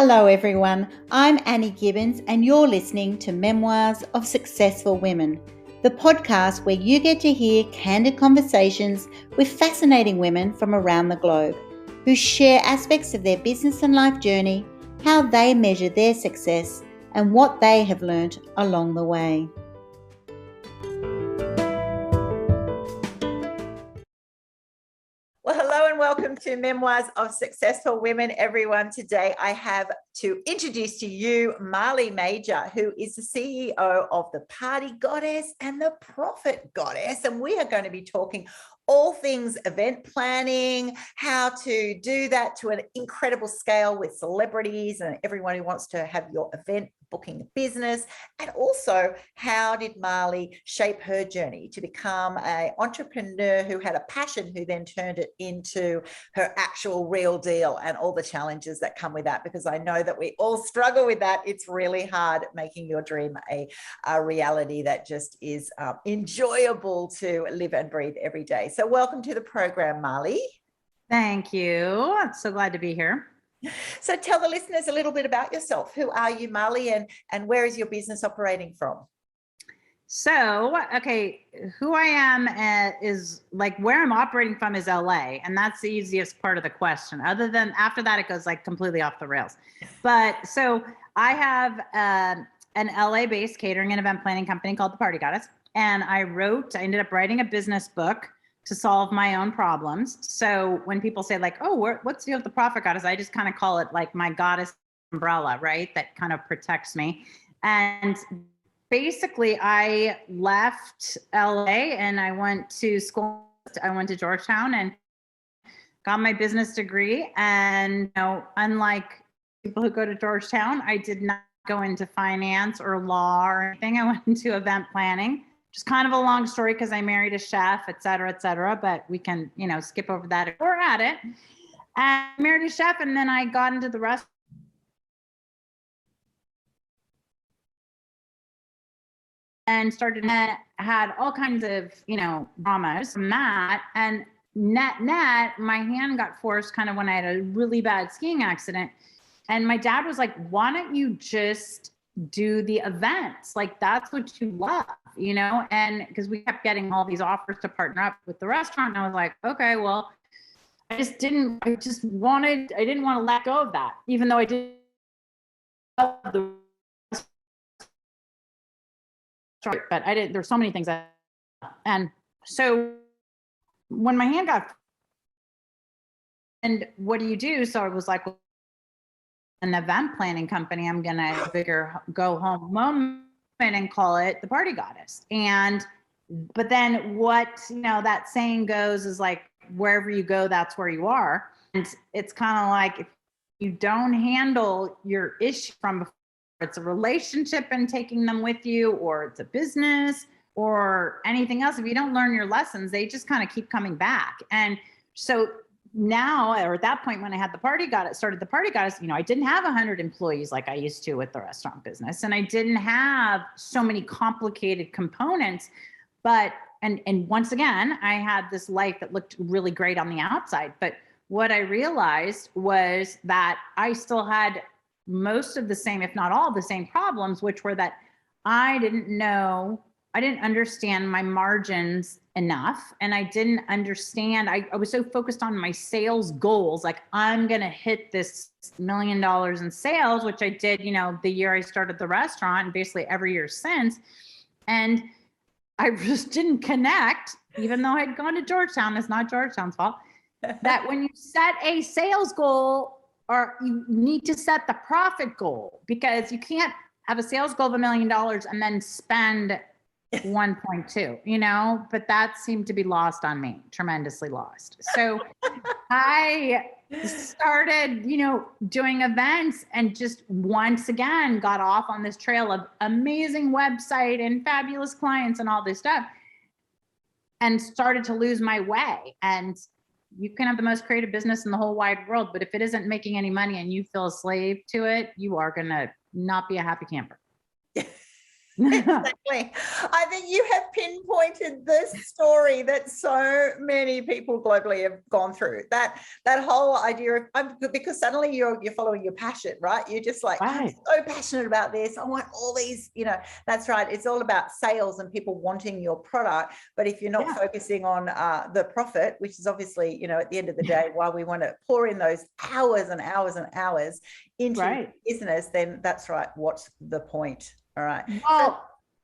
Hello everyone, I'm Annie Gibbins and you're listening to Memoirs of Successful Women, the podcast where you get to hear candid conversations with fascinating women from around the globe who share aspects of their business and life journey, how they measure their success and what they have learned along the way. Well, hello and welcome to Memoirs of Successful Women, everyone. Today I have to introduce to you Marley Majcher, who is the CEO of the Party Goddess and the Profit Goddess. And we are going to be talking all things event planning, how to do that to an incredible scale with celebrities and everyone who wants to have your event booking business, and also how did Marley shape her journey to become an entrepreneur who had a passion, who then turned it into her actual real deal, and all the challenges that come with that, because I know that we all struggle with that. It's really hard making your dream a reality that just is enjoyable to live and breathe every day. So welcome to the program, Marley. Thank you. I'm so glad to be here. So tell the listeners a little bit about yourself. Who are you, Marley, and where is your business operating from? So, okay, who I am is like where I'm operating from is LA, and that's the easiest part of the question. Other than after that, it goes like completely off the rails. But so I have an LA-based catering and event planning company called the Party Goddess, and I ended up writing a business book to solve my own problems. So when people say like, oh, what's the deal with the Profit Goddess? I just kind of call it like my goddess umbrella, right? That kind of protects me. And basically I left LA and I went to school. I went to Georgetown and got my business degree. And unlike people who go to Georgetown, I did not go into finance or law or anything. I went into event planning. Just kind of a long story because I married a chef, et cetera, but we can, skip over that if we're at it. And I married a chef, and then I got into the restaurant and had all kinds of, dramas from that. And net, my hand got forced kind of when I had a really bad skiing accident. And my dad was like, why don't you just do the events? Like, that's what you love, and because we kept getting all these offers to partner up with the restaurant. And I was like, okay, well, I didn't want to let go of that, even though I did love the restaurant, but there's so many things and so when my hand got, and what do you do? So I was like, well, an event planning company, I'm going to go home moment and call it the Party Goddess. But then what, that saying goes is like, wherever you go, that's where you are. And it's kind of like, if you don't handle your issue from before, it's a relationship and taking them with you, or it's a business or anything else. If you don't learn your lessons, they just kind of keep coming back. And so now, or at that point when I had started the Party Goddess, I didn't have 100 employees like I used to with the restaurant business. And I didn't have so many complicated components, but, and once again, I had this life that looked really great on the outside. But what I realized was that I still had most of the same, if not all the same problems, which were that I didn't understand my margins enough. And I didn't understand, I was so focused on my sales goals. Like, I'm going to hit this $1 million in sales, which I did, the year I started the restaurant and basically every year since. And I just didn't connect, even though I'd gone to Georgetown. It's not Georgetown's fault. That when you set a sales goal, or you need to set the profit goal, because you can't have a sales goal of $1 million and then spend 1.2, but that seemed to be lost on me, tremendously lost. So I started, doing events, and just once again got off on this trail of amazing website and fabulous clients and all this stuff, and started to lose my way. And you can have the most creative business in the whole wide world, but if it isn't making any money and you feel a slave to it, you are going to not be a happy camper. Exactly. I think you have pinpointed this story that so many people globally have gone through. That whole idea of because suddenly you're following your passion, right? You're just like, Right. I'm so passionate about this. I want all these, that's right. It's all about sales and people wanting your product. But if you're not focusing on the profit, which is obviously, at the end of the day, why we want to pour in those hours and hours and hours into business, then that's right. What's the point? All right. Well,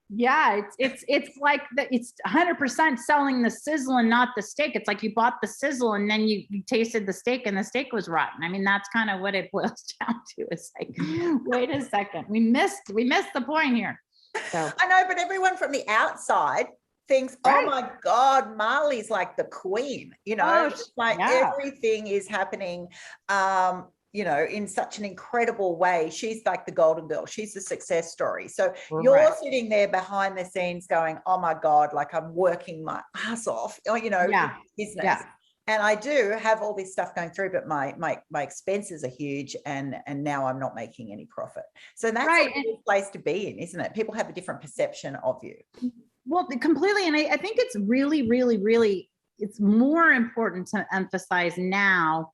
yeah, it's like it's 100% selling the sizzle and not the steak. It's like you bought the sizzle and then you tasted the steak and the steak was rotten. I mean, that's kind of what it boils down to. It's like, wait a second, we missed the point here. So I know, but everyone from the outside thinks, oh my God, Marley's like the queen, it's like everything is happening. In such an incredible way. She's like the golden girl. She's the success story. So you're sitting there behind the scenes going, oh my God, like I'm working my ass off, business. Yeah. And I do have all this stuff going through, but my expenses are huge and now I'm not making any profit. So that's a good place to be in, isn't it? People have a different perception of you. Well, completely. And I think it's really, really, really, it's more important to emphasize now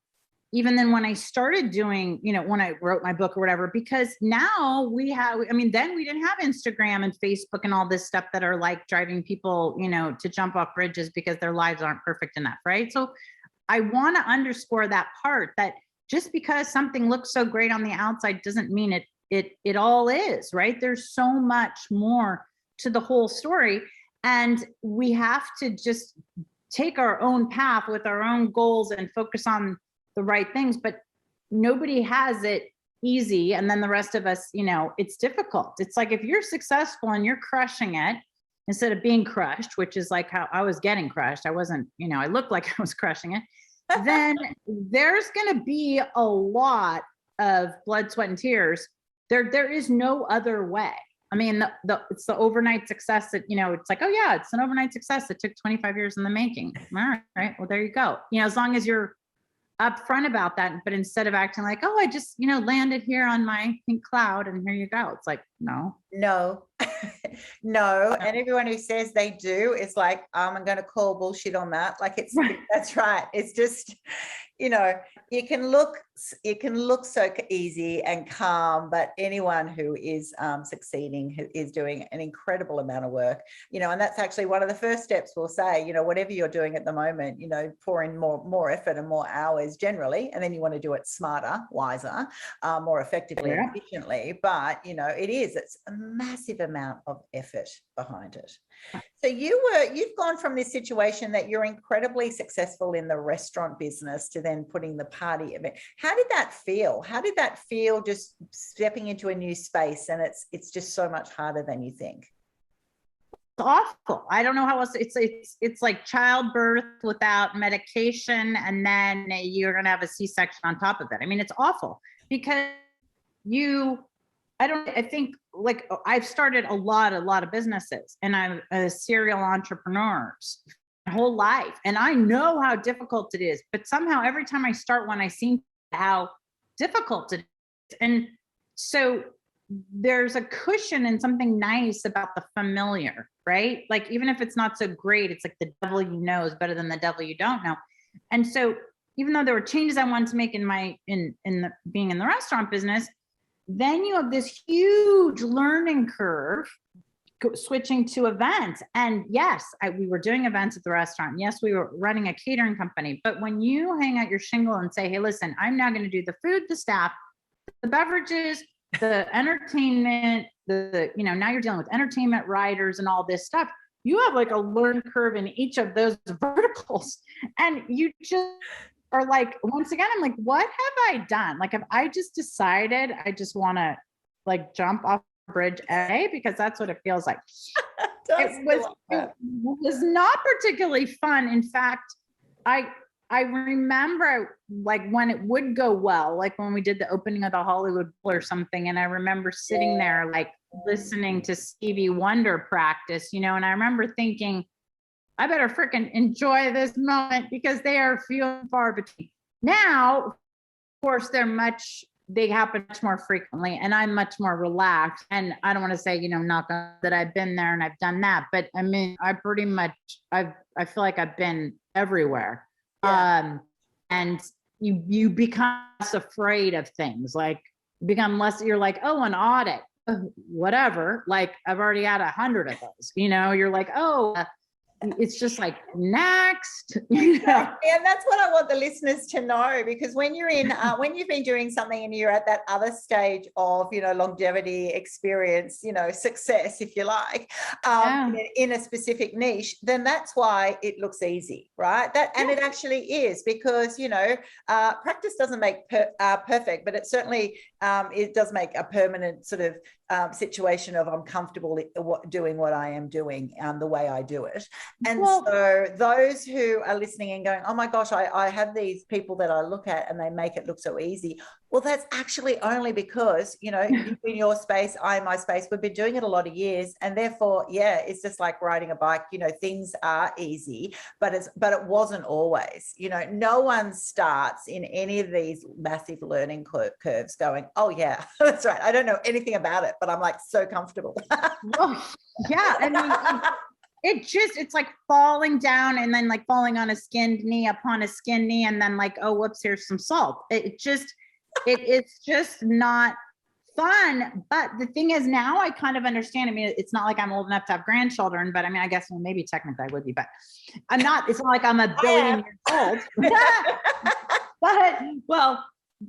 even than when I started doing, when I wrote my book or whatever, because now then we didn't have Instagram and Facebook and all this stuff that are like driving people, to jump off bridges because their lives aren't perfect enough. Right. So I want to underscore that part, that just because something looks so great on the outside doesn't mean it all is, right? There's so much more to the whole story. And we have to just take our own path with our own goals and focus on the right things, but nobody has it easy. And then the rest of us, it's difficult. It's like, if you're successful and you're crushing it instead of being crushed, which is like how I was getting crushed. I wasn't, I looked like I was crushing it. Then there's going to be a lot of blood, sweat, and tears. There is no other way. I mean, it's the overnight success that, it's like, oh yeah, it's an overnight success that took 25 years in the making. All right. Well, there you go. As long as you're upfront about that, but instead of acting like, oh, I just, landed here on my pink cloud and here you go. It's like, no. And everyone who says they do is like, I'm going to call bullshit on that. Like that's right. It's just, you can look so easy and calm, but anyone who is succeeding, who is doing an incredible amount of work, and that's actually one of the first steps we'll say, whatever you're doing at the moment, pour in more effort and more hours generally, and then you want to do it smarter, wiser, more effectively, and efficiently. But, it's a massive amount of effort behind it. So you've gone from this situation that you're incredibly successful in the restaurant business to then putting the party event. How did that feel? How did that feel, just stepping into a new space and it's just so much harder than you think? It's awful. I don't know how else. It's like childbirth without medication, and then you're going to have a C-section on top of it. I mean, it's awful because I think like I've started a lot of businesses, and I'm a serial entrepreneur my whole life. And I know how difficult it is, but somehow every time I start one, I see how difficult it is. And so there's a cushion and something nice about the familiar, right? Like, even if it's not so great, it's like the devil you know is better than the devil you don't know. And so even though there were changes I wanted to make in being in the restaurant business, then you have this huge learning curve switching to events. And yes, we were doing events at the restaurant. Yes, we were running a catering company. But when you hang out your shingle and say, hey, listen, I'm now going to do the food, the staff, the beverages, the entertainment, now you're dealing with entertainment writers and all this stuff. You have like a learn curve in each of those verticals. And you just are like, once again, I'm like, what have I done? Like, have I just decided I just want to like jump off bridge A, because that's what it feels like. It was not particularly fun. In fact, I remember like when it would go well, like when we did the opening of the Hollywood Bowl or something, and I remember sitting there like listening to Stevie Wonder practice, and I remember thinking, I better freaking enjoy this moment because they are few and far between. Now, of course, they're much they happen much more frequently, and I'm much more relaxed. And I don't want to say, knock on that I've been there and I've done that, but I mean, I feel like I've been everywhere. Yeah. And you become less afraid of things, like become less, you're like, oh, an audit, whatever. Like I've already had 100 of those, you're like, oh, it's just like next. And that's what I want the listeners to know, because when you're in when you've been doing something and you're at that other stage of longevity, experience, success, if you like, in a specific niche, then that's why it looks easy, right? And it actually is, because practice doesn't make perfect, but it certainly it does make a permanent sort of situation of I'm comfortable doing what I am doing the way I do it. And so those who are listening and going, oh my gosh, I have these people that I look at and they make it look so easy. Well, that's actually only because, in your space, I in my space, we've been doing it a lot of years. And therefore, it's just like riding a bike, things are easy, but it wasn't always, no one starts in any of these massive learning curves going, oh yeah, that's right, I don't know anything about it, but I'm like so comfortable. Oh, yeah. I mean, it's like falling down and then like falling on a skinned knee upon a skinned knee. And then like, oh, whoops, here's some salt. It's just not fun. But the thing is, now I kind of understand. I mean, it's not like I'm old enough to have grandchildren, but I mean, I guess maybe technically I would be, but I'm not, it's not like I'm a billion years old.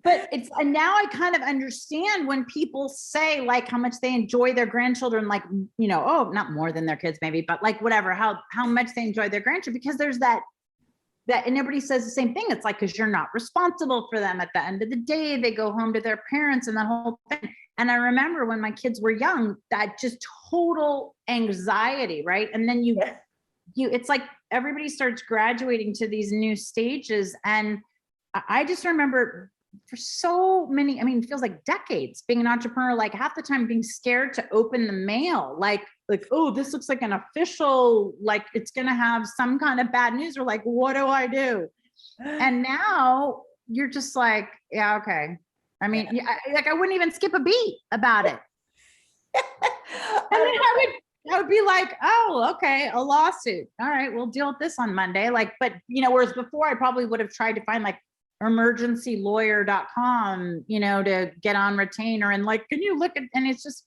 But and now I kind of understand when people say like how much they enjoy their grandchildren, like, oh, not more than their kids maybe, but like whatever, how much they enjoy their grandchildren, because there's that, and everybody says the same thing. It's like, because you're not responsible for them at the end of the day, they go home to their parents and that whole thing. And I remember when my kids were young, that just total anxiety, right? And then it's like everybody starts graduating to these new stages. And I just remember for so many, I mean, it feels like decades being an entrepreneur, like half the time being scared to open the mail, like, oh, this looks like an official, like it's going to have some kind of bad news, or like, what do I do? And now you're just like, yeah, okay. I mean, I wouldn't even skip a beat about it. And then I would be like, oh, okay, a lawsuit. All right, we'll deal with this on Monday. Like, but whereas before I probably would have tried to find like emergencylawyer.com, to get on retainer and like, can you look at, and it's just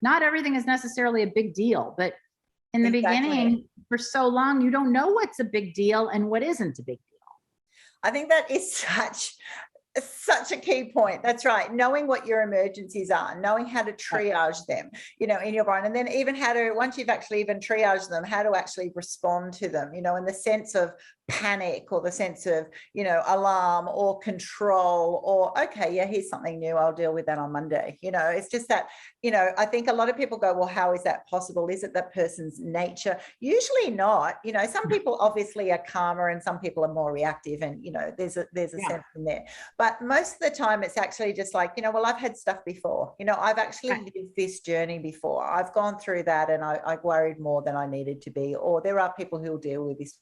not everything is necessarily a big deal, but in the beginning for so long, you don't know what's a big deal and what isn't a big deal. I think that is such a key point. That's right. Knowing what your emergencies are, knowing how to triage them, in your brain, and then even how to, once you've actually even triaged them, how to actually respond to them, in the sense of panic, or the sense of, alarm or control, or, okay, yeah, here's something new, I'll deal with that on Monday. It's just that, I think a lot of people go, well, how is that possible? Is it that person's nature? Usually not. Some people obviously are calmer and some people are more reactive, and, there's a sense in there. But most of the time it's actually just like, well, I've had stuff before, I've actually lived this journey before. I've gone through that and I worried more than I needed to be, or there are people who will deal with this.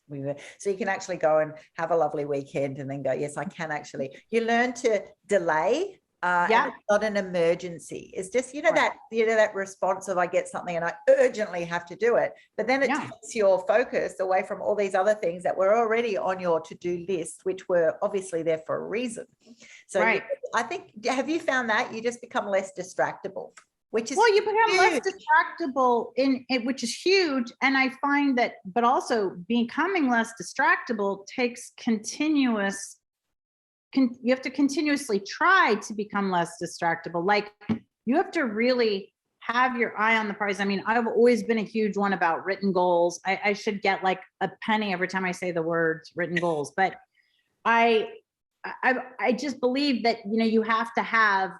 So you can actually go and have a lovely weekend and then go, yes, I can actually, you learn to delay. And it's not an emergency. It's just, that response of I get something and I urgently have to do it. But then it takes your focus away from all these other things that were already on your to-do list, which were obviously there for a reason. So I think, have you found that you just become less distractible? Which is you become less distractible in it, which is huge. And I find that, but also becoming less distractible takes you have to continuously try to become less distractible. Like you have to really have your eye on the prize. I mean, I've always been a huge one about written goals. I should get like a penny every time I say the words written goals, but I just believe that, you have to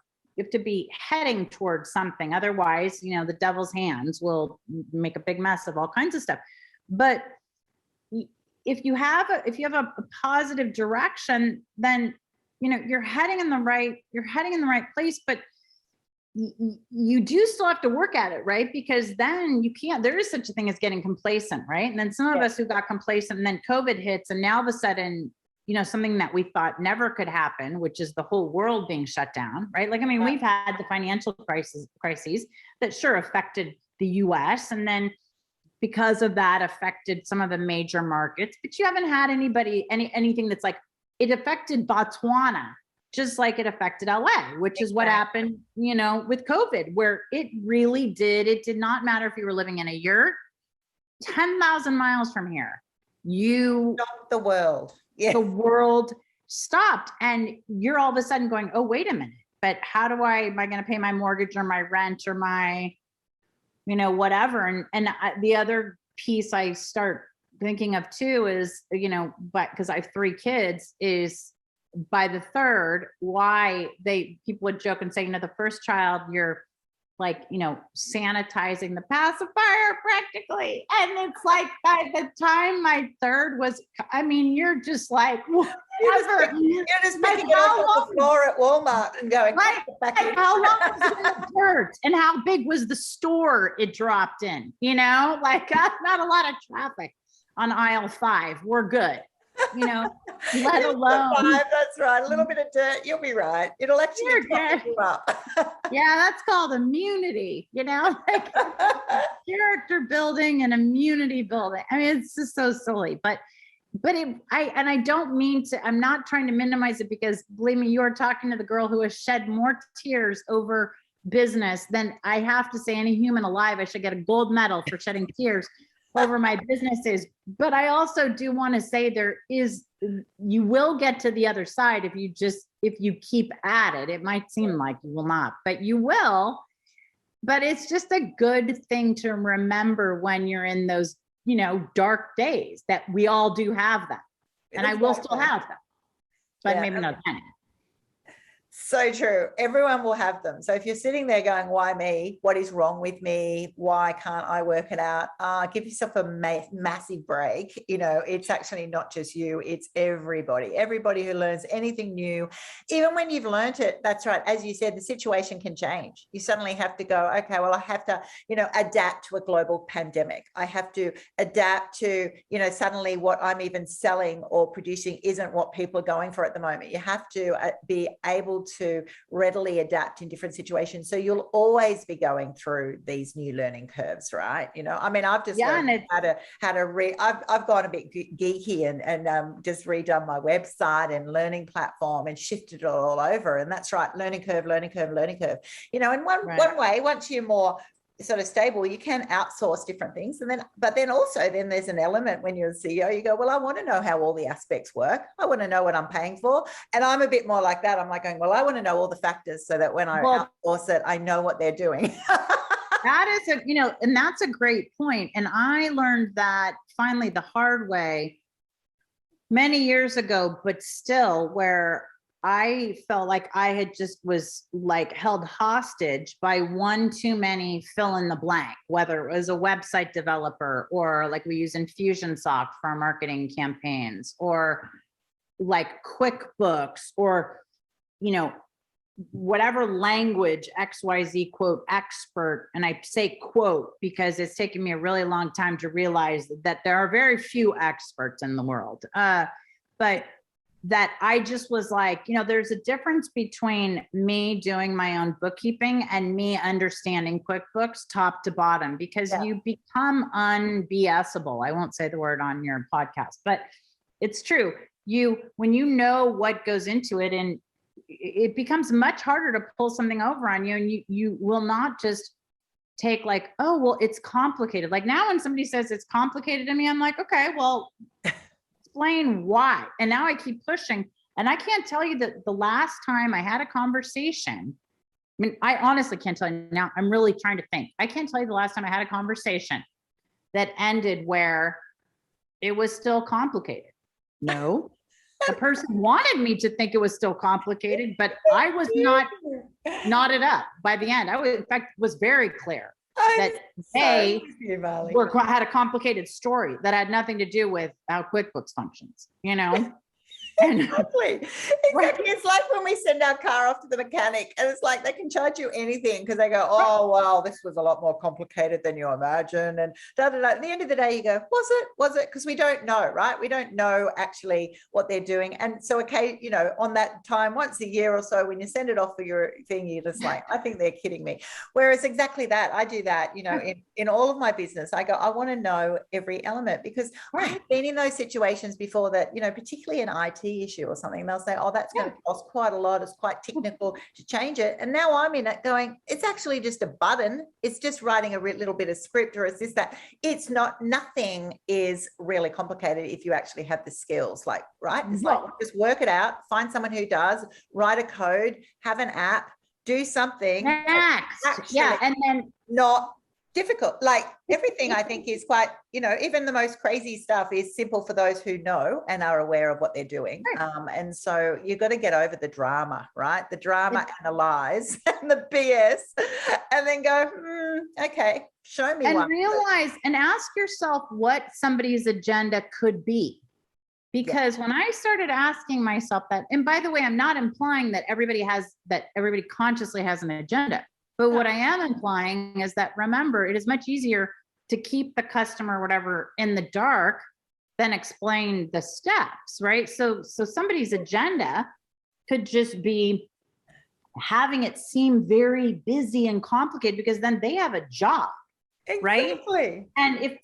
be heading towards something. Otherwise, the devil's hands will make a big mess of all kinds of stuff. But if you have a positive direction, then, you're heading in the right place, but you do still have to work at it, right? Because then there is such a thing as getting complacent, right? And then some of us who got complacent and then COVID hits and now all of a sudden something that we thought never could happen, which is the whole world being shut down, right? Like, I mean, we've had the financial crises that sure affected the US, and then because of that affected some of the major markets, but you haven't had anything that's like, it affected Botswana, just like it affected LA, which is what happened, with COVID, where it did not matter if you were living in a yurt 10,000 miles from here, Stop the world. Yeah. The world stopped, and you're all of a sudden going, oh, wait a minute, but am I going to pay my mortgage or my rent or my, whatever. And the other piece I start thinking of too is, but because I have 3 kids, is by the third, why people would joke and say, the first child, you're like, sanitizing the pacifier practically. And it's like, by the time my third was, you're just like, whatever. You're just picking it up off the floor at Walmart and going, right? How long was it in the dirt? And how big was the store it dropped in? Like, not a lot of traffic on aisle 5. We're good. Let alone 5, that's right. A little bit of dirt, you'll be right. It'll actually pick you up. Yeah, that's called immunity, like character building and immunity building. I mean, it's just so silly, but I don't mean to, I'm not trying to minimize it, because believe me, you're talking to the girl who has shed more tears over business than I have to say any human alive. I should get a gold medal for shedding tears over my businesses. But I also do want to say you will get to the other side if you keep at it. It might seem like you will not, but you will. But it's just a good thing to remember when you're in those, dark days, that we all do have them. And I will still have them, but maybe not then. So true. Everyone will have them. So if you're sitting there going, why me? What is wrong with me? Why can't I work it out? Give yourself a massive break. It's actually not just you, it's everybody who learns anything new. Even when you've learned it, that's right. As you said, the situation can change. You suddenly have to go, okay, well, I have to, adapt to a global pandemic. I have to adapt to, suddenly what I'm even selling or producing isn't what people are going for at the moment. You have to be able to readily adapt in different situations. So you'll always be going through these new learning curves, right? I've just learned how to read. I've gone a bit geeky and just redone my website and learning platform and shifted it all over. And that's right, learning curve. In one way, once you're more sort of stable, you can outsource different things. But then there's an element when you're a CEO, you go, well, I want to know how all the aspects work. I want to know what I'm paying for. And I'm a bit more like that. I'm like going, well, I want to know all the factors so that when I outsource it, I know what they're doing. That is and that's a great point. And I learned that finally the hard way many years ago, but still, where I felt like I had was like held hostage by one too many fill in the blank, whether it was a website developer or like we use Infusionsoft for our marketing campaigns, or like QuickBooks, or, whatever language XYZ quote expert. And I say quote because it's taken me a really long time to realize that there are very few experts in the world. But that I just was like, there's a difference between me doing my own bookkeeping and me understanding QuickBooks top to bottom, because you become un-BSable. I won't say the word on your podcast, but it's true. When you know what goes into it, and it becomes much harder to pull something over on you, and you will not just take like, oh, well, it's complicated. Like now when somebody says it's complicated to me, I'm like, okay, well, explain why. And now I keep pushing. And I can't tell you that the last time I had a conversation, I honestly can't tell you now. I'm really trying to think. I can't tell you the last time I had a conversation that ended where it was still complicated. No, the person wanted me to think it was still complicated, but I was not knotted up by the end. In fact, was very clear that they had a complicated story that had nothing to do with how QuickBooks functions, Exactly. Exactly. It's like when we send our car off to the mechanic and it's like they can charge you anything because they go, oh, wow, this was a lot more complicated than you imagine. And da, da, da. At the end of the day, you go, was it? Was it? Because we don't know, right? We don't know actually what they're doing. And so, okay, you know, on that time, once a year or so, when you send it off for your thing, you're just like, I think they're kidding me. Whereas exactly that, I do that, you know, in all of my business, I go, I want to know every element because I've been in those situations before that, you know, particularly an IT issue or something, they'll say, oh, that's going to cost quite a lot. It's quite technical to change it. And now I'm in it going, it's actually just a button. It's just writing a little bit of script or it's this, that. It's not, nothing is really complicated if you actually have the skills, like, right? It's like, just work it out, find someone who does, write a code, have an app, do something. Yeah. And then not difficult. Like everything I think is quite, you know, even the most crazy stuff is simple for those who know and are aware of what they're doing. And so you've got to get over the drama, right? The drama and the lies and the BS, and then go, okay, show me and one. realize and ask yourself what somebody's agenda could be. Because when I started asking myself that, and by the way, I'm not implying that everybody consciously has an agenda. But what I am implying is that, remember, it is much easier to keep the customer, whatever, in the dark than explain the steps, right? So somebody's agenda could just be having it seem very busy and complicated because then they have a job, right? And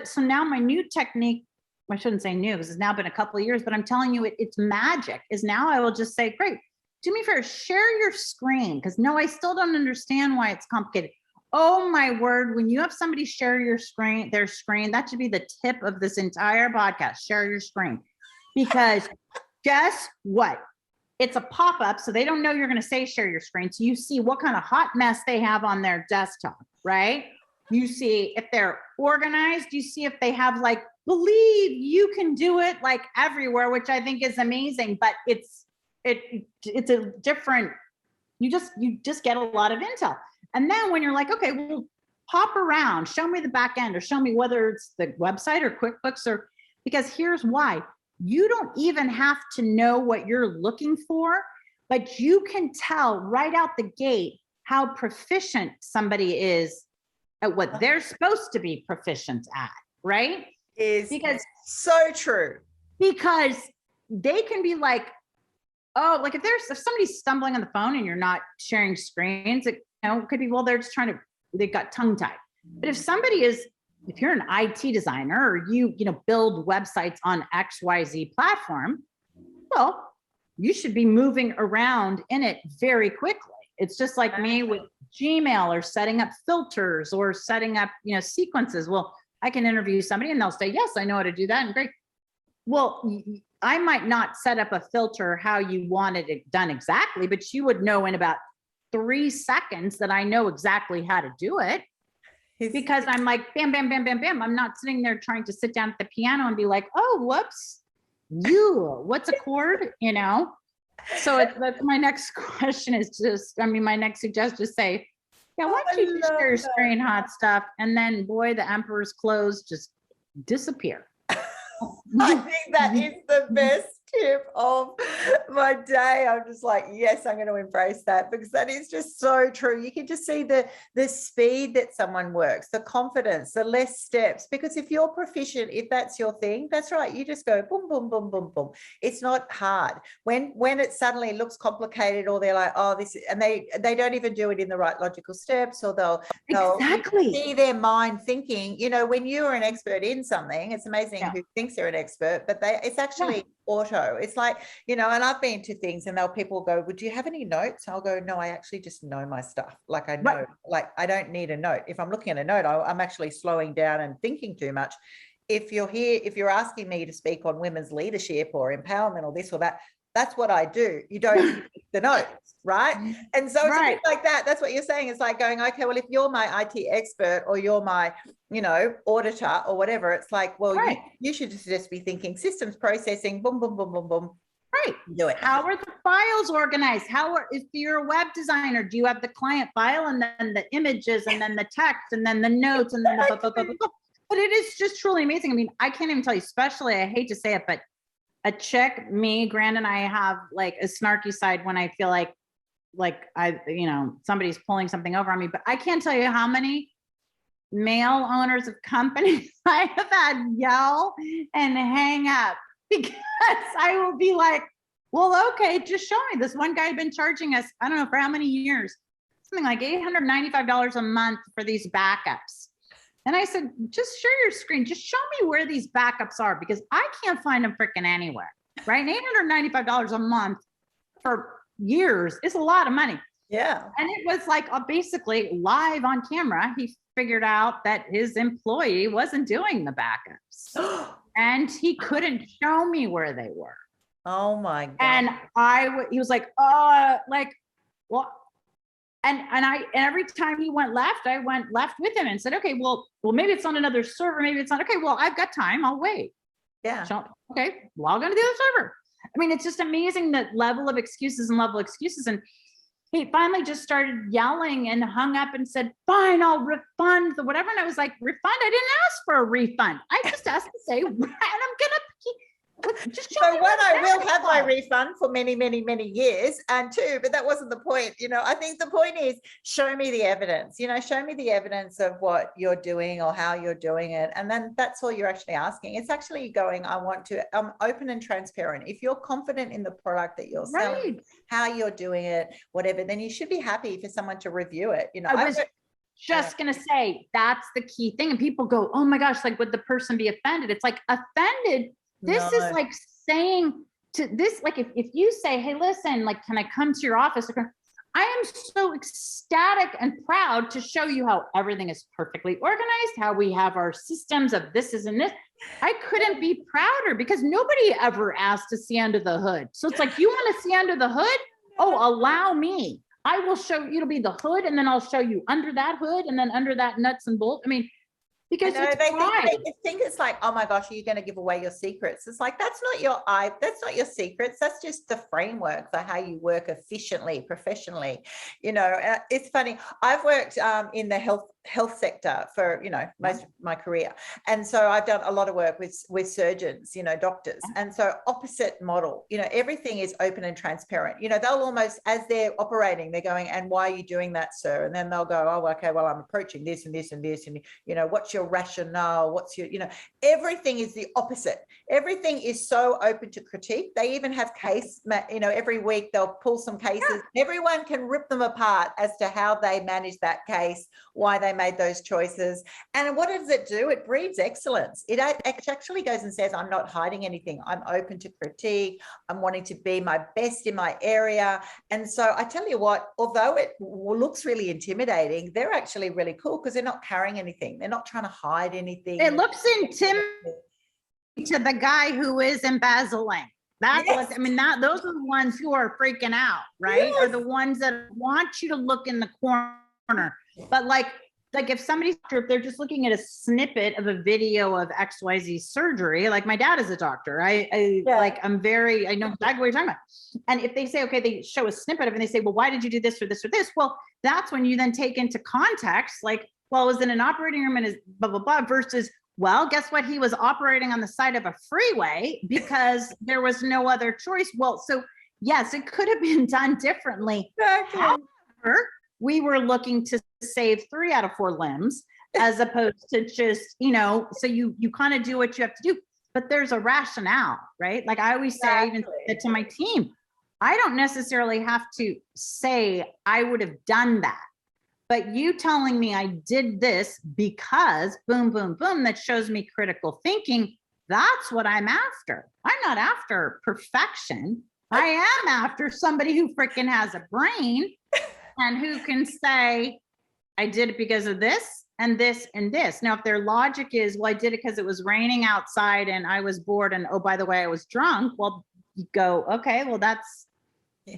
so now my new technique, I shouldn't say new because it's now been a couple of years, but I'm telling you, it's magic, is now I will just say, great, do me a favor, share your screen. Because no, I still don't understand why it's complicated. Oh my word, when you have somebody share their screen, that should be the tip of this entire podcast, share your screen. Because guess what? It's a pop-up, so they don't know you're going to say share your screen. So you see what kind of hot mess they have on their desktop, right? You see if they're organized, you see if they have like, believe you can do it like everywhere, which I think is amazing, but it's a different, you just get a lot of intel. And then when you're like, okay, well, pop around, show me the back end, or show me whether it's the website or QuickBooks, or because here's why. You don't even have to know what you're looking for, but you can tell right out the gate how proficient somebody is at what they're supposed to be proficient at, right? Because so true. Because they can be like, oh, like if somebody's stumbling on the phone and you're not sharing screens, it could be, well, they're just they've got tongue tied. But if you're an IT designer or you build websites on XYZ platform, well, you should be moving around in it very quickly. It's just like me with Gmail or setting up filters or setting up, sequences. Well, I can interview somebody and they'll say, yes, I know how to do that. And great. Well, I might not set up a filter how you wanted it done exactly, but you would know in about 3 seconds that I know exactly how to do it. Because I'm like, bam, bam, bam, bam, bam. I'm not sitting there trying to sit down at the piano and be like, oh, whoops, what's a chord, So that's my next question is my next suggestion is say, yeah, why don't you just share your screen, hot stuff? And then, boy, the emperor's clothes just disappear. I think that is the best tip of my day. I'm just like, yes, I'm going to embrace that because that is just so true. You can just see the speed that someone works, the confidence, the less steps, because if you're proficient, if that's your thing, that's right. You just go boom, boom, boom, boom, boom. It's not hard. When it suddenly looks complicated or they're like, oh, this, and they don't even do it in the right logical steps, or they'll see their mind thinking, when you're an expert in something, it's amazing who thinks they're an expert, but it's actually auto. It's like, and I've been to things and people go, would you have any notes? I'll go, no, I actually just know my stuff. Like I know, like I don't need a note. If I'm looking at a note, I'm actually slowing down and thinking too much. If you're asking me to speak on women's leadership or empowerment or this or that, that's what I do. You don't need the notes, right? And so it's a bit like that. That's what you're saying. It's like going, okay, well, if you're my IT expert or you're my, auditor or whatever, it's like, well, you should just be thinking systems processing, boom, boom, boom, boom, boom. Right. Do it. How are the files organized? If you're a web designer, do you have the client file and then the images and then the text and then the notes and then But it is just truly amazing. I mean, I can't even tell you, especially, I hate to say it, but a chick, me, Grant and I have like a snarky side when I feel like I, somebody's pulling something over on me, but I can't tell you how many male owners of companies I have had yell and hang up because I will be like, well, okay, just show me. This one guy had been charging us, I don't know for how many years, something like $895 a month for these backups. And I said, just share your screen. Just show me where these backups are because I can't find them freaking anywhere, right? And $895 a month for years is a lot of money. Yeah. And it was like basically live on camera. He figured out that his employee wasn't doing the backups and he couldn't show me where they were. Oh my God. And he was like, well, and every time he went left, I went left with him and said, okay, well, maybe it's on another server. Maybe it's not. Okay, well, I've got time. I'll wait. Yeah. So, okay, log on to the other server. I mean, it's just amazing the level of excuses. And he finally just started yelling and hung up and said, fine, I'll refund the whatever. And I was like, refund? I didn't ask for a refund. I just asked to say, and I'm going to just show me. So one, I will have my refund for many, many, many years. And two, but that wasn't the point. I think the point is show me the evidence, show me the evidence of what you're doing or how you're doing it. And then that's all you're actually asking. It's actually going, I want to, open and transparent. If you're confident in the product that you're selling, how you're doing it, whatever, then you should be happy for someone to review it. I was just going to say, that's the key thing. And people go, oh my gosh, like would the person be offended? It's like offended. This is like saying to this, like if you say, hey, listen, like, can I come to your office? I am so ecstatic and proud to show you how everything is perfectly organized, how we have our systems of this is and this. I couldn't be prouder because nobody ever asked to see under the hood. So it's like, you want to see under the hood? Oh, allow me. I will show you, it'll be the hood and then I'll show you under that hood and then under that nuts and bolts. I mean, because they think it's like, oh my gosh, are you going to give away your secrets? It's like, that's not your secrets. That's just the framework for how you work efficiently, professionally. It's funny. I've worked in the health sector for, most of my career. And so I've done a lot of work with surgeons, doctors. And so opposite model, everything is open and transparent. They'll almost, as they're operating, they're going, and why are you doing that, sir? And then they'll go, oh, okay, well, I'm approaching this and this and this. And, what's your rationale? What's your, everything is the opposite. Everything is so open to critique. They even have every week they'll pull some cases. Yeah. Everyone can rip them apart as to how they manage that case, why they made those choices. And what does it do? It breeds excellence. It actually goes and says, I'm not hiding anything. I'm open to critique. I'm wanting to be my best in my area. And so I tell you what, although it looks really intimidating, they're actually really cool because they're not carrying anything. They're not trying to hide anything. It looks intimidating to the guy who is embezzling. That's what, those are the ones who are freaking out, right? Yes. Are the ones that want you to look in the corner. But like if if they're just looking at a snippet of a video of XYZ surgery, like my dad is a doctor. I know exactly what you're talking about. And if they say, okay, they show a snippet of it and they say, well, why did you do this or this or this? Well, that's when you then take into context, like, well, I was in an operating room and is blah, blah, blah, versus, well, guess what? He was operating on the side of a freeway because there was no other choice. Well, so yes, it could have been done differently. Exactly. However, we were looking to save 3 out of 4 limbs as opposed to just, so you kind of do what you have to do, but there's a rationale, right? Like I always say even to my team, I don't necessarily have to say I would have done that. But you telling me I did this because boom, boom, boom, that shows me critical thinking. That's what I'm after. I'm not after perfection. I am after somebody who freaking has a brain and who can say, I did it because of this and this and this. Now, if their logic is, well, I did it because it was raining outside and I was bored and, oh, by the way, I was drunk. Well, you go, okay, well, that's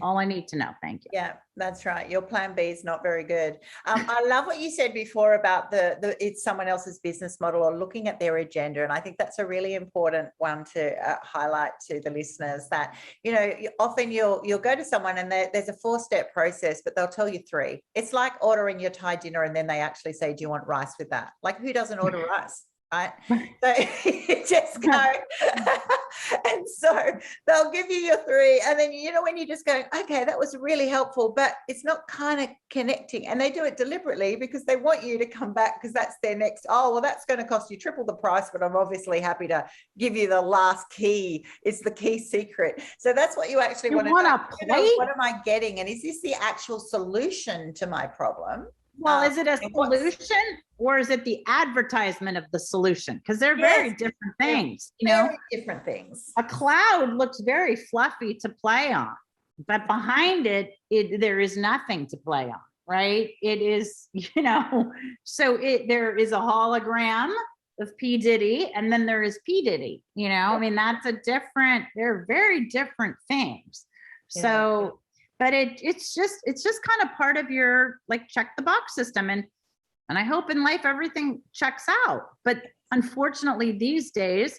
all I need to know. Thank you. Yeah, that's right. Your plan B is not very good. I love what you said before about it's someone else's business model or looking at their agenda. And I think that's a really important one to highlight to the listeners that, often you'll go to someone and there's a 4-step process, but they'll tell you 3. It's like ordering your Thai dinner and then they actually say, do you want rice with that? Like who doesn't order rice? right? So you just go, and so they'll give you your 3, and then when you just go, okay, that was really helpful, but it's not kind of connecting, and they do it deliberately because they want you to come back, because that's their next, oh well, that's going to cost you triple the price, but I'm obviously happy to give you the last key. It's the key secret. So that's what you actually want to know. What am I getting, and is this the actual solution to my problem? Well, is it a solution, or is it the advertisement of the solution? Because they're very different things, Very different things. A cloud looks very fluffy to play on, but behind it, there is nothing to play on, right? It is, so there is a hologram of P. Diddy, and then there is P. Diddy, I mean, they're very different things. So, but it's just kind of part of your check the box system. And I hope in life everything checks out. But unfortunately these days,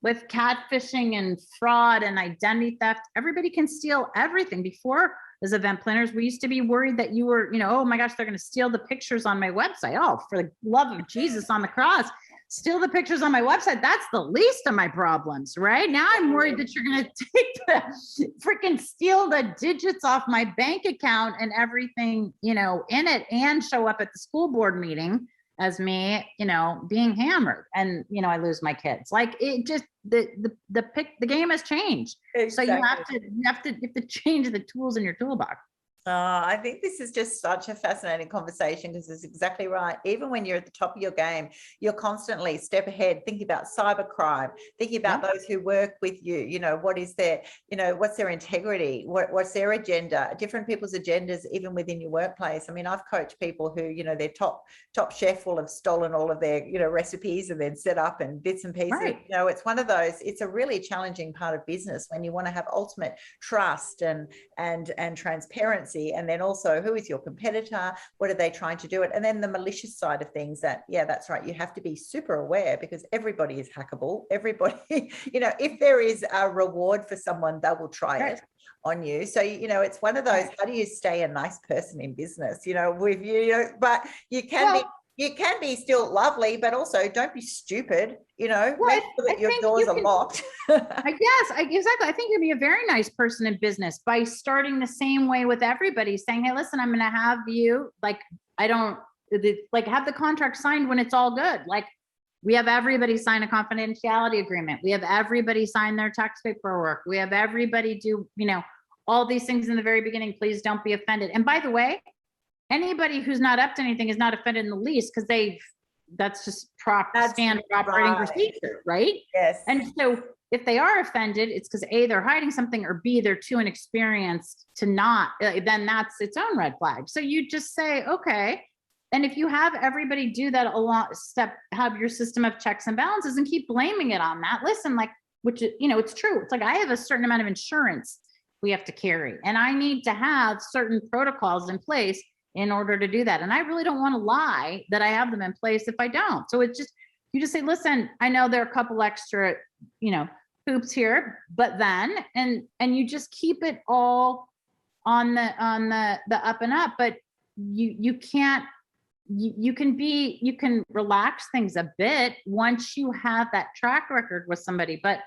with catfishing and fraud and identity theft, everybody can steal everything. Before, as event planners, we used to be worried that you were, oh my gosh, they're going to steal the pictures on my website. Oh, for the love of Jesus on the cross, steal the pictures on my website. That's the least of my problems, right? Now I'm worried that you're going to steal the digits off my bank account and everything, in it, and show up at the school board meeting as me, being hammered, and, I lose my kids. It just, the game has changed. Exactly. So you have to change the tools in your toolbox. I think this is just such a fascinating conversation, because it's exactly right. Even when you're at the top of your game, you're constantly step ahead, thinking about cybercrime, thinking about those who work with you. What is their, what's their integrity? What's their agenda? Different people's agendas, even within your workplace. I mean, I've coached people who, their top chef will have stolen all of their, recipes and then set up and bits and pieces. Right. It's one of those. It's a really challenging part of business when you want to have ultimate trust and transparency. And then also, who is your competitor? What are they trying to do? And then the malicious side of things, that's right. You have to be super aware, because everybody is hackable. Everybody, if there is a reward for someone, they will try it on you. So, it's one of those, how do you stay a nice person in business, with you, but you can be still lovely, but also don't be stupid, make sure that your doors are locked. Exactly. I think you'd be a very nice person in business by starting the same way with everybody, saying, hey, listen, I'm going to have you, have the contract signed when it's all good. We have everybody sign a confidentiality agreement. We have everybody sign their tax paperwork. We have everybody do, all these things in the very beginning. Please don't be offended. And by the way, anybody who's not up to anything is not offended in the least, because that's just standard operating procedure, right? Yes. And so if they are offended, it's because A, they're hiding something, or B, they're too inexperienced to not, then that's its own red flag. So you just say, okay. And if you have everybody do that have your system of checks and balances and keep blaming it on that, listen, which, it's true. It's I have a certain amount of insurance we have to carry, and I need to have certain protocols in place in order to do that. And I really don't want to lie that I have them in place if I don't. So you just say, listen, I know there are a couple extra, hoops here, but then, and you just keep it all on the up and up, but you can relax things a bit once you have that track record with somebody. But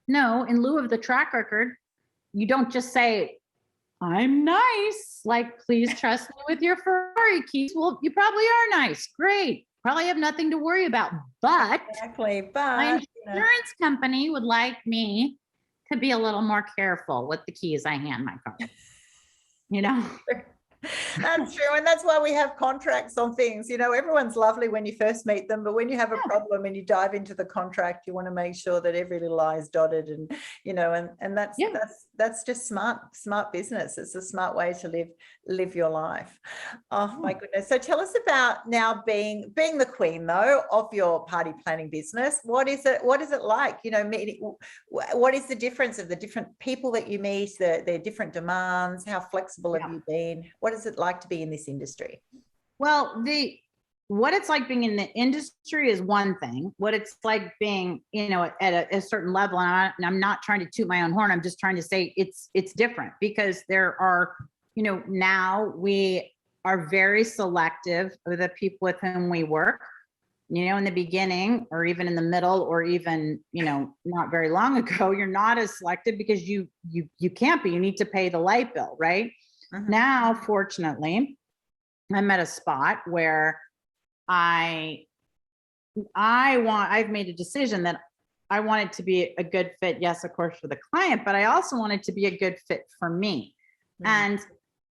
no, in lieu of the track record, you don't just say, I'm nice. Please trust me with your Ferrari keys. Well, you probably are nice. Great. Probably have nothing to worry about. But my insurance company would like me to be a little more careful with the keys I hand my car. That's true. And that's why we have contracts on things. Everyone's lovely when you first meet them, but when you have a problem and you dive into the contract, you want to make sure that every little I is dotted, and and that's just smart business. It's a smart way to live your life. Oh my goodness. So tell us about now being the queen though of your party planning business. What is it like, what is the difference of the different people that you meet, their different demands? How flexible have you been? What is it like to be in this industry? Well, what it's like being in the industry is one thing. What it's like being, at a certain level, and I'm not trying to toot my own horn. I'm just trying to say it's different, because there are, now we are very selective with the people with whom we work. in the beginning or even in the middle or even, not very long ago, you're not as selective because you can't be, you need to pay the light bill, right? Mhm. Now, fortunately, I'm at a spot where I've made a decision that I want it to be a good fit. Yes, of course, for the client, but I also want it to be a good fit for me. And,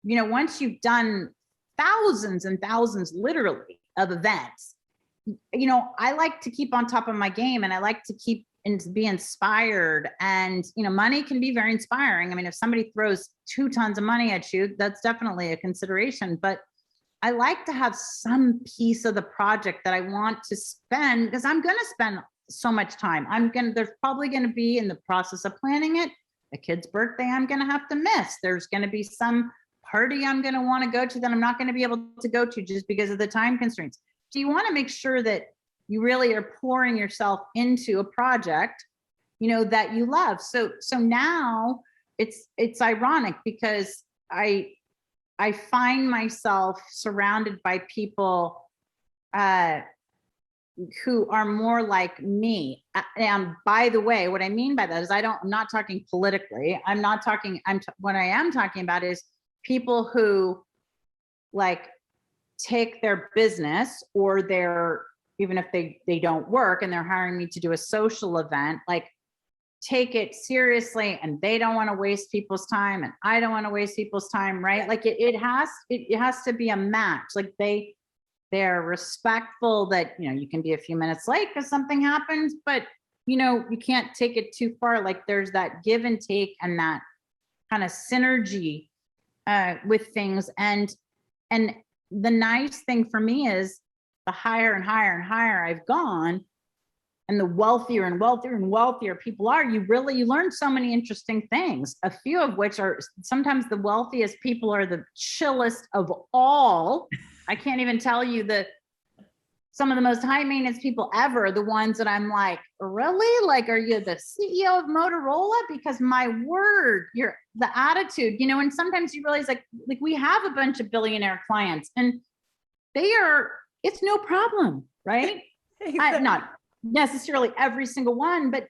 once you've done thousands and thousands, literally, of events, I like to keep on top of my game, and I like to keep and be inspired. And, money can be very inspiring. I mean, if somebody throws 2 tons of money at you, that's definitely a consideration. But I like to have some piece of the project that I want to spend, because I'm going to spend so much time. There's probably going to be, in the process of planning it, a kid's birthday I'm going to have to miss. There's going to be some party I'm going to want to go to that I'm not going to be able to go to just because of the time constraints. So you want to make sure that you really are pouring yourself into a project, that you love. So now it's ironic because I find myself surrounded by people who are more like me. And by the way, what I mean by that is I'm not talking politically. What I am talking about is people who like take their business or even if they don't work and they're hiring me to do a social event, like take it seriously, and they don't want to waste people's time and I don't want to waste people's time, right? Like it has to be a match. Like they're respectful that, you can be a few minutes late because something happens, but you can't take it too far. Like there's that give and take and that kind of synergy with things. And the nice thing for me is the higher and higher and higher I've gone, and the wealthier and wealthier and wealthier people are, you learn so many interesting things, a few of which are sometimes the wealthiest people are the chillest of all. I can't even tell you some of the most high maintenance people ever, the ones that I'm like, really? Like, are you the CEO of Motorola? Because my word, the attitude, and sometimes you realize like we have a bunch of billionaire clients and it's no problem, right? Exactly. Not necessarily every single one, but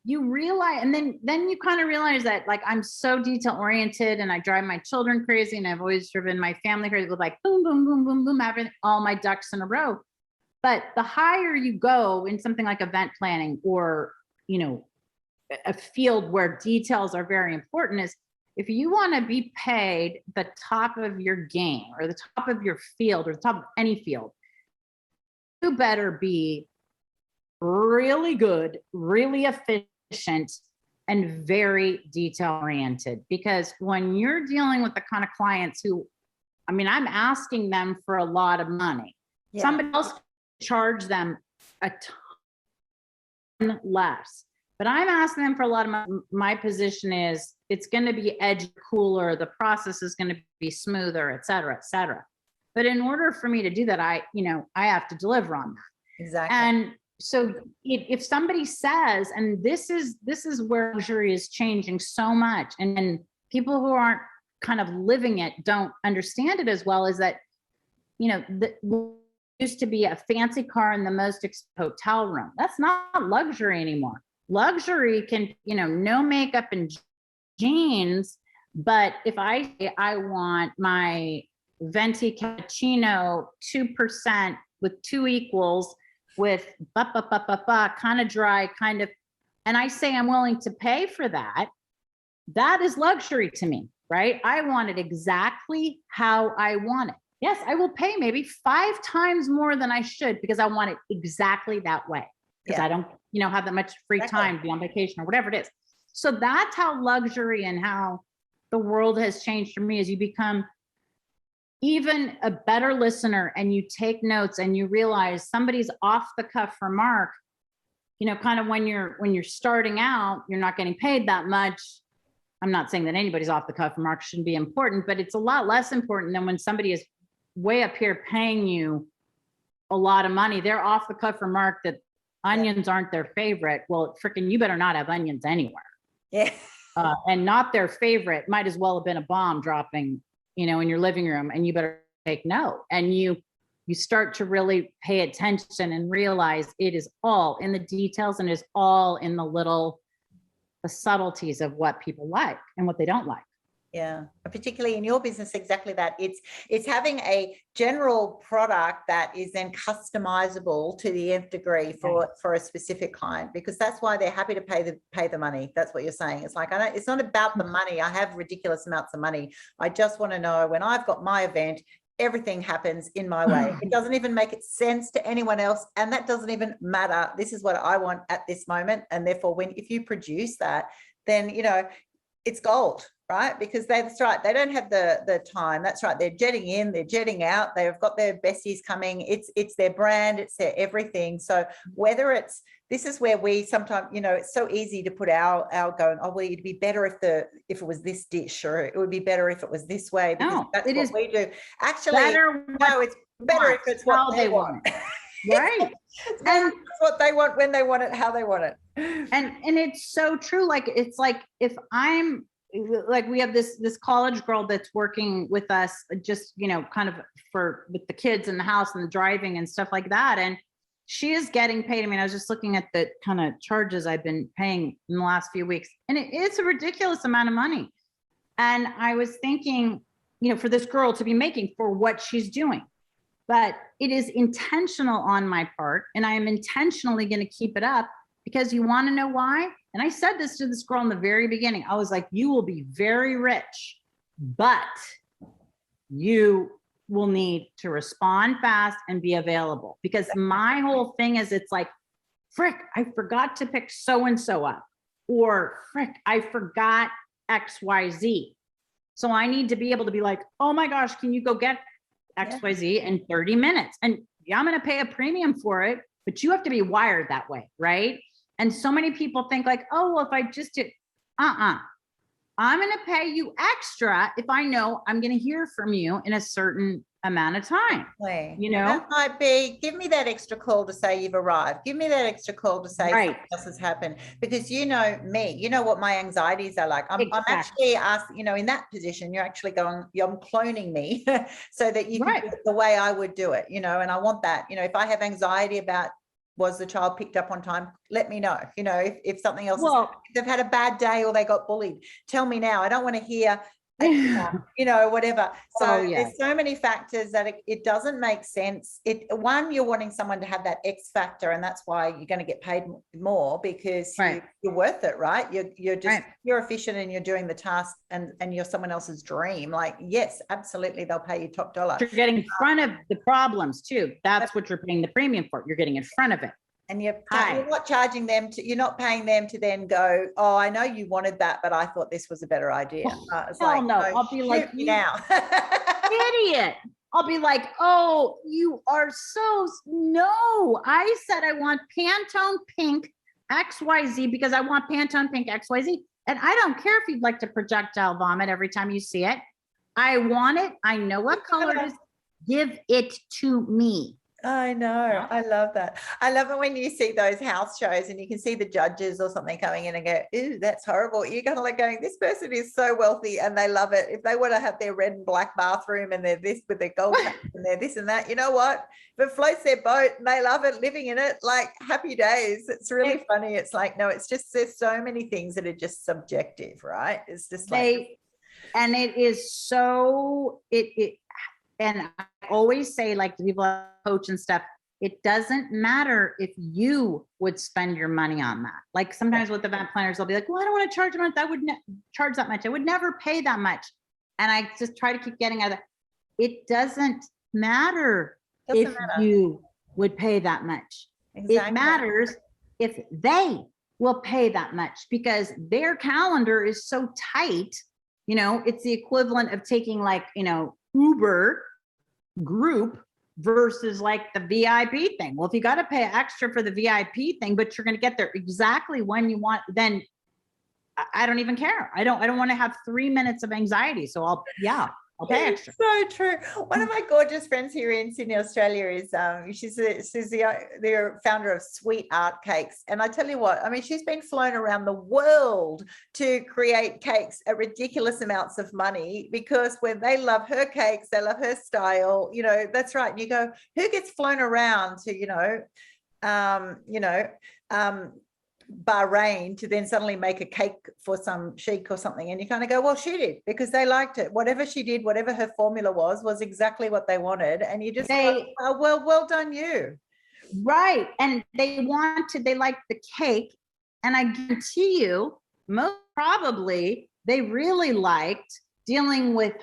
you realize, and then you kind of realize that like I'm so detail oriented and I drive my children crazy, and I've always driven my family crazy with like boom, boom, boom, boom, boom, having all my ducks in a row. But the higher you go in something like event planning or, a field where details are very important, is if you want to be paid the top of your game or the top of your field or the top of any field, you better be really good, really efficient, and very detail oriented. Because when you're dealing with the kind of clients who, I'm asking them for a lot of money. Yeah. Somebody else charge them a ton less, but I'm asking them for a lot of money. My position is it's going to be edgy, cooler, the process is going to be smoother, et cetera, et cetera. But in order for me to do that, I have to deliver on that. Exactly. And so if somebody says, and this is where luxury is changing so much, and people who aren't kind of living it don't understand it as well, is that, used to be a fancy car in the most expensive hotel room. That's not luxury anymore. Luxury can, no makeup and jeans. But if I say I want my venti cappuccino 2% with 2 equals with kind of dry, kind of, and I say I'm willing to pay for that, that is luxury to me, right? I want it exactly how I want it. Yes, I will pay maybe 5 times more than I should because I want it exactly that way. Because I don't, have that much free time to be on vacation or whatever it is. So that's how luxury and how the world has changed for me, is you become even a better listener and you take notes and you realize somebody's off the cuff remark, kind of when you're starting out, you're not getting paid that much. I'm not saying that anybody's off the cuff remark shouldn't be important, but it's a lot less important than when somebody is way up here paying you a lot of money. They're off the cuff remark that onions aren't their favorite. Well, freaking, you better not have onions anywhere. Yeah. And not their favorite might as well have been a bomb dropping, in your living room, and you better take note. And you you start to really pay attention and realize it is all in the details and is all in the subtleties of what people like and what they don't like. Yeah, particularly in your business, exactly that. It's having a general product that is then customizable to the nth degree for a specific client, because that's why they're happy to pay the money. That's what you're saying. It's like, it's not about the money. I have ridiculous amounts of money. I just want to know when I've got my event, everything happens in my way. It doesn't even make sense to anyone else, and that doesn't even matter. This is what I want at this moment, and therefore, if you produce that, then it's gold. Right? Because that's right. They don't have the time. That's right. They're jetting in, they're jetting out. They've got their besties coming. It's their brand. It's their everything. So this is where we sometimes, it's so easy to put our going, oh, well, it'd be better if it was this dish, or it would be better if it was this way. Because that's what we do. Actually, no, it's better if it's what they want. Right. And what they want, when they want it, how they want it. And it's so true. Like, it's like, if I'm, like, we have this college girl that's working with us, just, kind of with the kids in the house and the driving and stuff like that. And she is getting paid. I mean, I was just looking at the kind of charges I've been paying in the last few weeks, and it's a ridiculous amount of money. And I was thinking, for this girl to be making for what she's doing, but it is intentional on my part. And I am intentionally going to keep it up, because you want to know why? And I said this to this girl in the very beginning. I was like, you will be very rich, but you will need to respond fast and be available. Because my whole thing is, it's like, frick, I forgot to pick so-and-so up, or frick, I forgot XYZ. So I need to be able to be like, oh my gosh, can you go get XYZ in 30 minutes? And yeah, I'm going to pay a premium for it, but you have to be wired that way, right? And so many people think like, oh, well, if I just did, I'm going to pay you extra if I know I'm going to hear from you in a certain amount of time. That might be, give me that extra call to say you've arrived. Give me that extra call to say something else has happened, because you know me, you know what my anxieties are like. I'm actually asked, in that position, you're actually going, you're cloning me so that you can do it the way I would do it, and I want that, if I have anxiety about, was the child picked up on time? Let me know. If something else, if they've had a bad day or they got bullied, tell me now. I don't want to hear, whatever. So there's so many factors that it doesn't make sense. One, you're wanting someone to have that X factor, and that's why you're going to get paid more, because you're worth it, right? You're efficient and you're doing the task, and you're someone else's dream. Like, yes, absolutely, they'll pay you top dollar. You're getting in front of the problems too. That's what you're paying the premium for. You're getting in front of it. And you're not charging them you're not paying them to then go, oh, I know you wanted that, but I thought this was a better idea. It's like, no, I'll be like, now. Idiot. I'll be like, oh, you are no, I said I want Pantone pink XYZ because I want Pantone pink XYZ. And I don't care if you'd like to projectile vomit every time you see it. I want it. I know what color it is. Give it to me. I know. I love that. I love it when you see those house shows and you can see the judges or something coming in and go, ooh, that's horrible. You're kind of like going, this person is so wealthy and they love it. If they want to have their red and black bathroom and they're this with their gold and they're this and that, you know what? If it floats their boat and they love it, living in it, like happy days. It's really funny. It's like, no, it's just, there's so many things that are just subjective, right? It's just like. And it is so, and I always say, like, the people I coach and stuff, it doesn't matter if you would spend your money on that. Like sometimes with event planners, they'll be like, well, I don't want to charge much. I would charge that much. I would never pay that much. And I just try to keep getting out of that. It doesn't matter if you would pay that much. Exactly. It matters if they will pay that much, because their calendar is so tight. It's the equivalent of taking like, Uber group versus like the VIP thing. Well, if you got to pay extra for the VIP thing, but you're going to get there exactly when you want, then I don't even care. I don't want to have 3 minutes of anxiety. So I'll pay extra. So true. One of my gorgeous friends here in Sydney, Australia is she's the founder of Sweet Art Cakes. And I tell you what, I mean, she's been flown around the world to create cakes at ridiculous amounts of money, because when they love her cakes, they love her style, you know, that's right. And you go, who gets flown around to, Bahrain to then suddenly make a cake for some sheik or something, and you kind of go, well, she did, because they liked it. Whatever she did, whatever her formula was exactly what they wanted, and you just go, oh, well done you. Right. And they liked the cake, and I guarantee you, most probably they really liked dealing with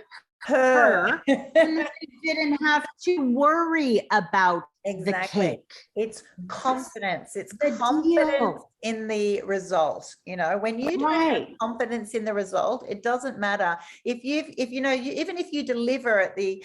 her and they didn't have to worry about the cake. It's confidence. It's confidence in the result. You know, when you have confidence in the result, it doesn't matter if even if you deliver at the,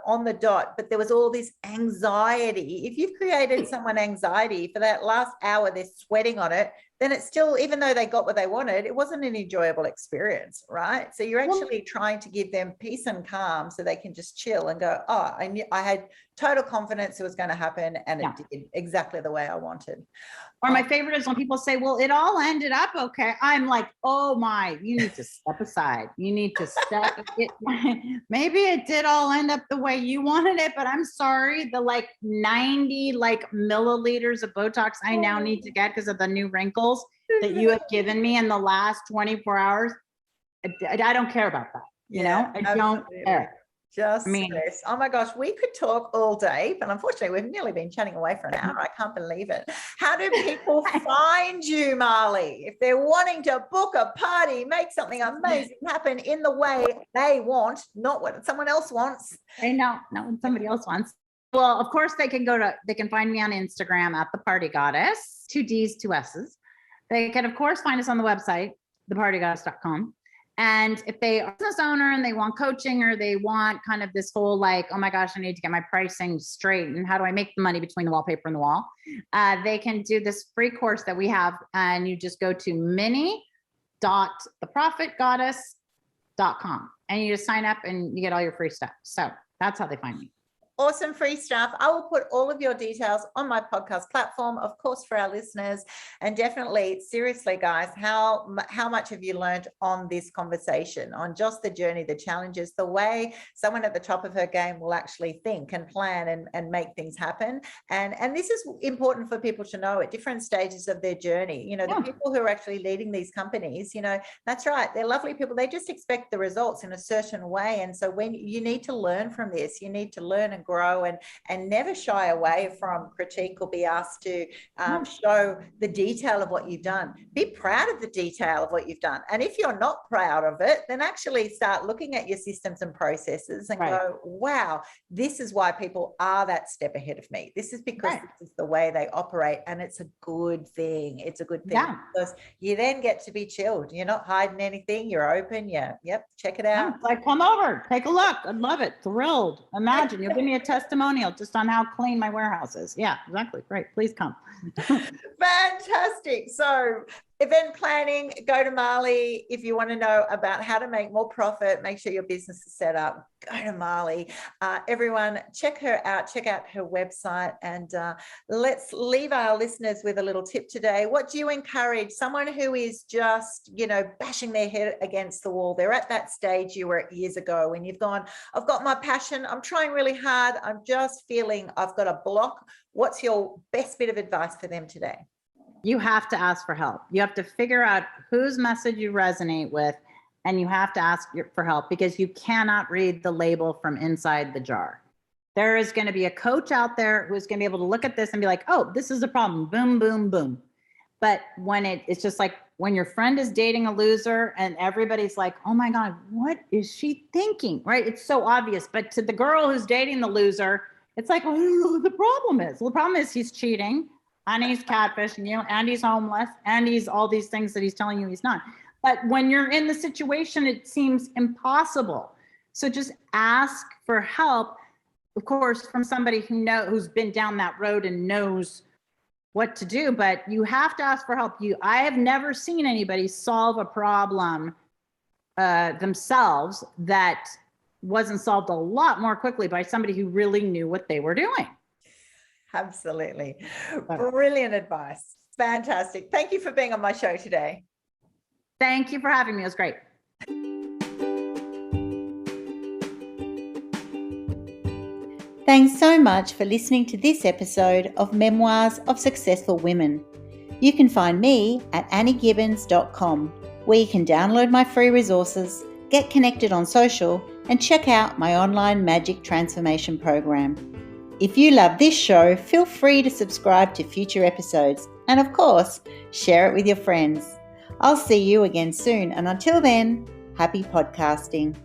on the dot, but there was all this anxiety. If you've created someone anxiety for that last hour, they're sweating on it, then it's still, even though they got what they wanted, it wasn't an enjoyable experience, right? So you're actually trying to give them peace and calm so they can just chill and go, oh, I had total confidence it was going to happen, and it did exactly the way I wanted. Or my favorite is when people say, well, it all ended up okay. I'm like, oh my, you need to step aside. You need to step it. Maybe it did all end up the way you wanted it, but I'm sorry. The 90 milliliters of Botox I now need to get because of the new wrinkles that you have given me in the last 24 hours. I don't care about that. I don't care. Oh my gosh, we could talk all day, but unfortunately we've nearly been chatting away for an hour. I can't believe it. How do people find you, Marley, if they're wanting to book a party, make something amazing happen in the way they want, not what someone else wants? I know, not what somebody else wants. Well, of course they can find me on Instagram at the Party Goddess, 2 D's, 2 S's. They can of course find us on the website, thepartygoddess.com. And if they are a business owner and they want coaching, or they want kind of this whole oh my gosh, I need to get my pricing straight, and how do I make the money between the wallpaper and the wall? They can do this free course that we have, and you just go to mini.theprofitgoddess.com and you just sign up and you get all your free stuff. So that's how they find me. Awesome free stuff. I will put all of your details on my podcast platform, of course, for our listeners. And definitely, seriously, guys, how much have you learned on this conversation, on just the journey, the challenges, the way someone at the top of her game will actually think and plan and make things happen. And this is important for people to know at different stages of their journey. The people who are actually leading these companies, that's right. They're lovely people. They just expect the results in a certain way. And so when you need to learn from this, you need to learn and grow and never shy away from critique or be asked to show the detail of what you've done. Be proud of the detail of what you've done. And if you're not proud of it, then actually start looking at your systems and processes and go, wow, this is why people are that step ahead of me. This is because this is the way they operate. And it's a good thing. It's a good thing because you then get to be chilled. You're not hiding anything. You're open. Yep. Check it out. Come over, take a look. I'd love it. Thrilled. Imagine you'll give me a testimonial just on how clean my warehouse is. Yeah, exactly. Great. Please come. Fantastic. So event planning, go to Marley. If you want to know about how to make more profit, make sure your business is set up, go to Marley. Everyone, check her out, check out her website, and let's leave our listeners with a little tip today. What do you encourage someone who is just, bashing their head against the wall? They're at that stage you were at years ago when you've gone, I've got my passion, I'm trying really hard, I'm just feeling I've got a block. What's your best bit of advice for them today? You have to ask for help. You have to figure out whose message you resonate with, and you have to ask for help, because you cannot read the label from inside the jar. There is going to be a coach out there who's going to be able to look at this and be like, oh, this is a problem. Boom, boom, boom. But when it's just like when your friend is dating a loser and everybody's like, oh my God, what is she thinking? Right? It's so obvious. But to the girl who's dating the loser, it's like, well, I don't know what the problem is. Well, the problem is he's cheating, and he's catfishing you, and he's homeless, and he's all these things that he's telling you he's not. But when you're in the situation, it seems impossible. So just ask for help, of course, from somebody who's been down that road and knows what to do. But you have to ask for help. I have never seen anybody solve a problem themselves that wasn't solved a lot more quickly by somebody who really knew what they were doing. Absolutely. Brilliant advice. Fantastic. Thank you for being on my show today. Thank you for having me. It was great. Thanks so much for listening to this episode of Memoirs of Successful Women. You can find me at anniegibbins.com, where you can download my free resources, get connected on social, and check out my online magic transformation program. If you love this show, feel free to subscribe to future episodes and, of course, share it with your friends. I'll see you again soon, and until then, happy podcasting.